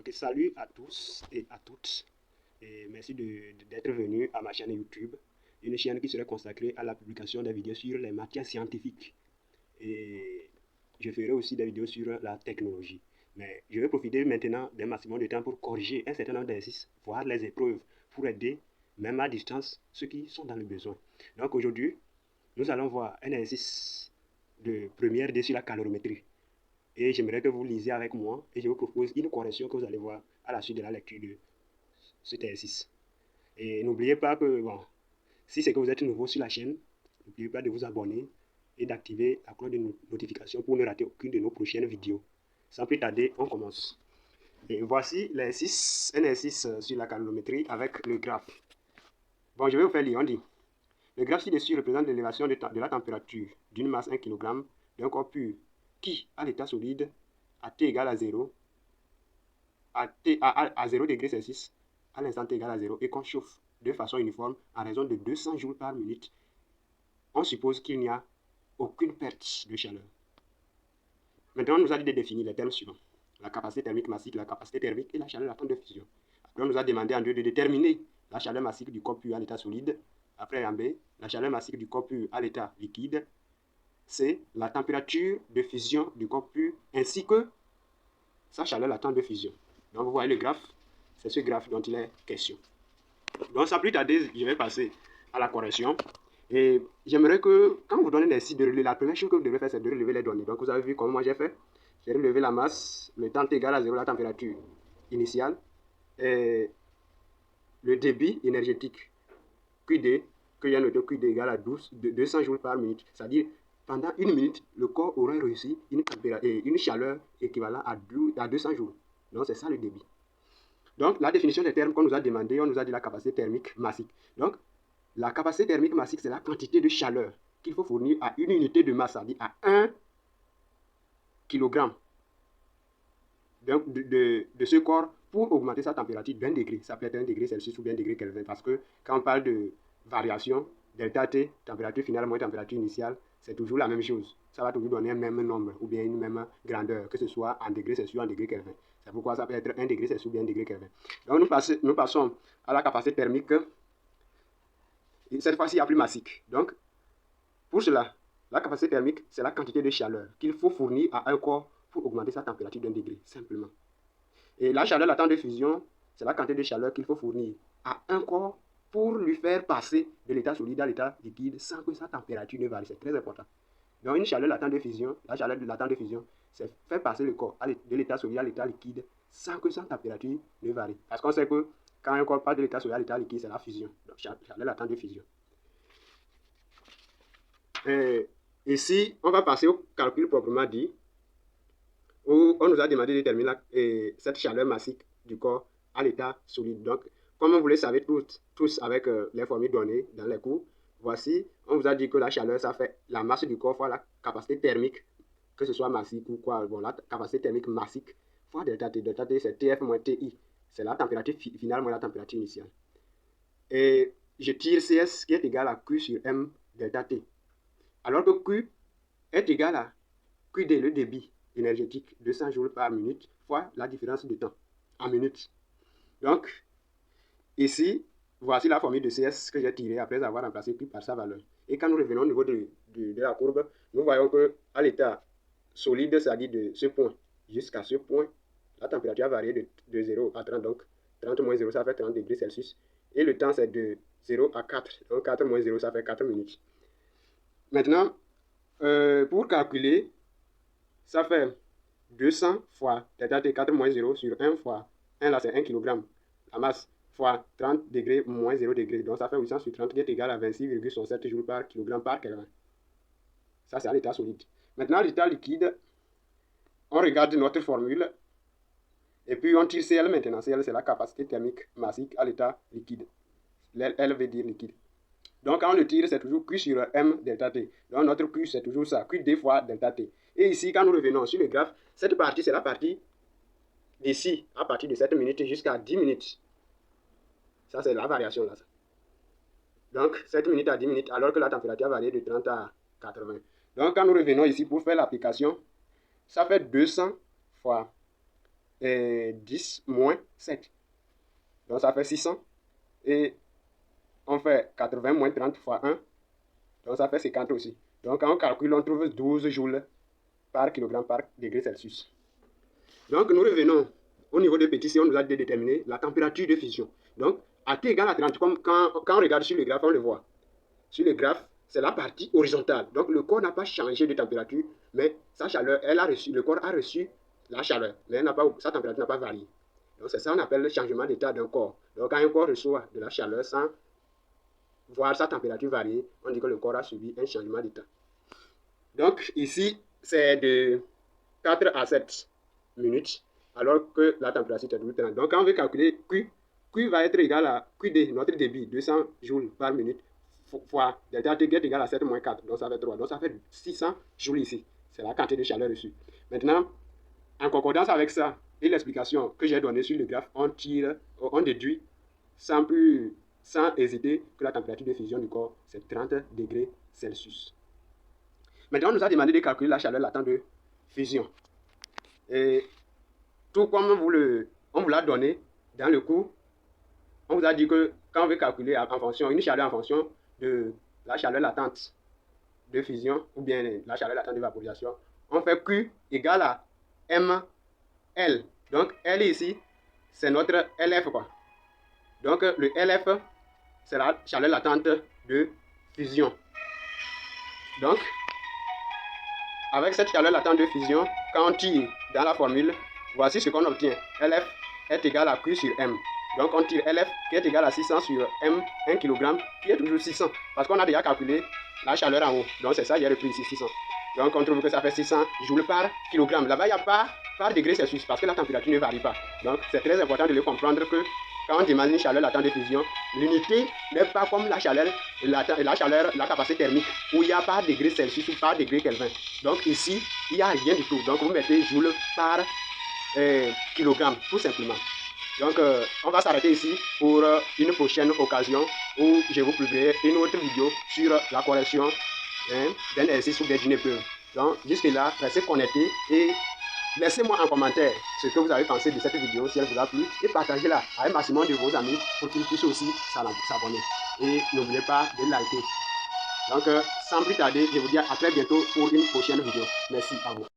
Donc, salut à tous et à toutes. Et merci d'être venu à ma chaîne YouTube. Une chaîne qui serait consacrée à la publication des vidéos sur les matières scientifiques. Et je ferai aussi des vidéos sur la technologie. Mais je vais profiter maintenant d'un maximum de temps pour corriger un certain nombre d'exercices, voire les épreuves, pour aider, même à distance, ceux qui sont dans le besoin. Donc aujourd'hui, nous allons voir un exercice de première D sur la calorimétrie. Et j'aimerais que vous lisiez avec moi et je vous propose une correction que vous allez voir à la suite de la lecture de cet exercice. Et n'oubliez pas que, bon, si c'est que vous êtes nouveau sur la chaîne, n'oubliez pas de vous abonner et d'activer la cloche de notification pour ne rater aucune de nos prochaines vidéos. Sans plus tarder, on commence. Et voici l'exercice, un exercice sur la calorimétrie avec le graphe. Bon, je vais vous faire lire, on dit. Le graphe ci-dessus représente l'élévation de la température d'une masse 1 kg d'un corps pur qui, à l'état solide, à T égale à 0, à 0 degré Celsius, à l'instant T égale à 0, et qu'on chauffe de façon uniforme à raison de 200 joules par minute, on suppose qu'il n'y a aucune perte de chaleur. Maintenant, on nous a dit de définir les termes suivants. La capacité thermique massique, la capacité thermique et la chaleur latente de fusion. Après, on nous a demandé en 2 de déterminer la chaleur massique du corps pur à l'état solide. Après, en B, la chaleur massique du corps pur à l'état liquide. C, la température de fusion du corps pur ainsi que sa chaleur latente de fusion. Donc, vous voyez le graphe, c'est ce graphe dont il est question. Donc, sans plus tarder, je vais passer à la correction. Et j'aimerais que, quand vous donnez des sites de relever, la première chose que vous devez faire, c'est de relever les données. Donc, vous avez vu comment moi j'ai fait. J'ai relevé la masse, le temps égal à 0, la température initiale, et le débit énergétique, QD, que j'ai noté QD égale à 200 joules par minute. C'est-à-dire, pendant une minute, le corps aura réussi une chaleur équivalente à 200 joules. Donc, c'est ça le débit. Donc, la définition des termes qu'on nous a demandé, on nous a dit la capacité thermique massique. Donc, la capacité thermique massique, c'est la quantité de chaleur qu'il faut fournir à une unité de masse, c'est-à-dire à 1 kg de ce corps pour augmenter sa température d'1 degré. Ça peut être 1 degré Celsius ou bien 1 degré Kelvin, parce que quand on parle de variation, delta T, température finale moins température initiale, c'est toujours la même chose. Ça va toujours donner un même nombre ou bien une même grandeur, que ce soit en degré Celsius ou en degré Kelvin. C'est pourquoi ça peut être 1 degré Celsius ou bien 1 degré Kelvin. Donc nous passons à la capacité thermique. Cette fois-ci, il n'y a plus massique. Donc, pour cela, la capacité thermique, c'est la quantité de chaleur qu'il faut fournir à un corps pour augmenter sa température d'1 degré, simplement. Et la chaleur latente de fusion, c'est la quantité de chaleur qu'il faut fournir à un corps pour lui faire passer de l'état solide à l'état liquide sans que sa température ne varie. C'est très important. Donc, une chaleur latente de fusion, la chaleur latente de fusion, c'est faire passer le corps de l'état solide à l'état liquide sans que sa température ne varie. Parce qu'on sait que quand un corps passe de l'état solide à l'état liquide, c'est la fusion. Donc, chaleur latente de fusion. Ici, on va passer au calcul proprement dit, où on nous a demandé de déterminer cette chaleur massique du corps à l'état solide. Donc, comme vous le savez tous avec les formules données dans les cours, voici, on vous a dit que la chaleur, ça fait la masse du corps fois la capacité thermique, que ce soit massique ou quoi. Bon, la capacité thermique massique fois delta T. Delta T, c'est TF moins TI. C'est la température finale moins la température initiale. Et je tire CS qui est égal à Q sur M delta T. Alors que Q est égal à QD, le débit énergétique, 200 joules par minute, fois la différence de temps en minutes. Donc, ici, voici la formule de CS que j'ai tirée après avoir remplacé Q par sa valeur. Et quand nous revenons au niveau de la courbe, nous voyons qu'à l'état solide, c'est-à-dire de ce point jusqu'à ce point, la température a varié de 0 à 30. Donc, 30 moins 0, ça fait 30 degrés Celsius. Et le temps, c'est de 0 à 4. Donc, 4 moins 0, ça fait 4 minutes. Maintenant, pour calculer, ça fait 200 fois delta T 4 moins 0 sur 1 fois 1, là c'est 1 kg. La masse fois 30 degrés moins 0 degrés. Donc ça fait 800 sur 30 qui est égal à 26,67 joules par kg par Kelvin. Ça c'est à l'état solide. Maintenant, à l'état liquide, on regarde notre formule. Et puis on tire CL maintenant. CL c'est la capacité thermique massique à l'état liquide. L veut dire liquide. Donc quand on le tire, c'est toujours Q sur M delta T. Donc notre Q c'est toujours ça, QD fois delta T. Et ici, quand nous revenons sur le graphe, cette partie c'est la partie d'ici, à partir de 7 minutes jusqu'à 10 minutes. Ça c'est la variation là. Donc 7 minutes à 10 minutes, alors que la température a varié de 30 à 80. Donc quand nous revenons ici pour faire l'application, ça fait 200 fois 10 moins 7. Donc ça fait 600. Et on fait 80 moins 30 fois 1. Donc ça fait 50 aussi. Donc quand on calcule, on trouve 12 joules par kilogramme par degré Celsius. Donc nous revenons au niveau de petit c, on nous a déterminé la température de fusion. Donc à T égale à 30, comme quand on regarde sur le graphe, on le voit. Sur le graphe, c'est la partie horizontale. Donc le corps n'a pas changé de température, mais sa chaleur, le corps a reçu la chaleur, mais sa température n'a pas varié. Donc c'est ça qu'on appelle le changement d'état d'un corps. Donc quand un corps reçoit de la chaleur sans voir sa température varier, on dit que le corps a subi un changement d'état. Donc ici, c'est de 4 à 7 minutes, alors que la température est de 30. Donc quand on veut calculer Q va être égal à QD, notre débit, 200 joules par minute, fois delta T qui est égal à 7 moins 4, donc ça fait 3. Donc ça fait 600 joules ici. C'est la quantité de chaleur reçue. Maintenant, en concordance avec ça et l'explication que j'ai donnée sur le graphe, on déduit sans hésiter que la température de fusion du corps, c'est 30 degrés Celsius. Maintenant, on nous a demandé de calculer la chaleur latente de fusion. Et tout comme on vous l'a donné dans le cours, on vous a dit que quand on veut calculer une chaleur en fonction de la chaleur latente de fusion ou bien la chaleur latente de vaporisation, on fait Q égale à ML. Donc L ici, c'est notre LF quoi. Donc le LF, c'est la chaleur latente de fusion. Donc, avec cette chaleur latente de fusion, quand on tire dans la formule, voici ce qu'on obtient. LF est égal à Q sur M. Donc on tire LF qui est égal à 600 sur M, 1 kg, qui est toujours 600. Parce qu'on a déjà calculé la chaleur en haut. Donc c'est ça, j'ai repris ici 600. Donc on trouve que ça fait 600 joules par kilogramme. Là-bas, il n'y a pas par degré Celsius parce que la température ne varie pas. Donc c'est très important de le comprendre que quand on demande une chaleur latente de fusion, l'unité n'est pas comme la capacité thermique où il y a par degré Celsius ou par degré Kelvin. Donc ici, il n'y a rien du tout. Donc vous mettez joules par kilogramme, tout simplement. Donc on va s'arrêter ici pour une prochaine occasion où je vous publierai une autre vidéo sur la correction d'un exercice ou d'une épreuve. Donc jusque là, restez connectés et laissez-moi en commentaire ce que vous avez pensé de cette vidéo, si elle vous a plu, et partagez-la à un maximum de vos amis pour qu'ils puissent aussi s'abonner. Et n'oubliez pas de liker. Donc sans plus tarder, je vous dis à très bientôt pour une prochaine vidéo. Merci à vous.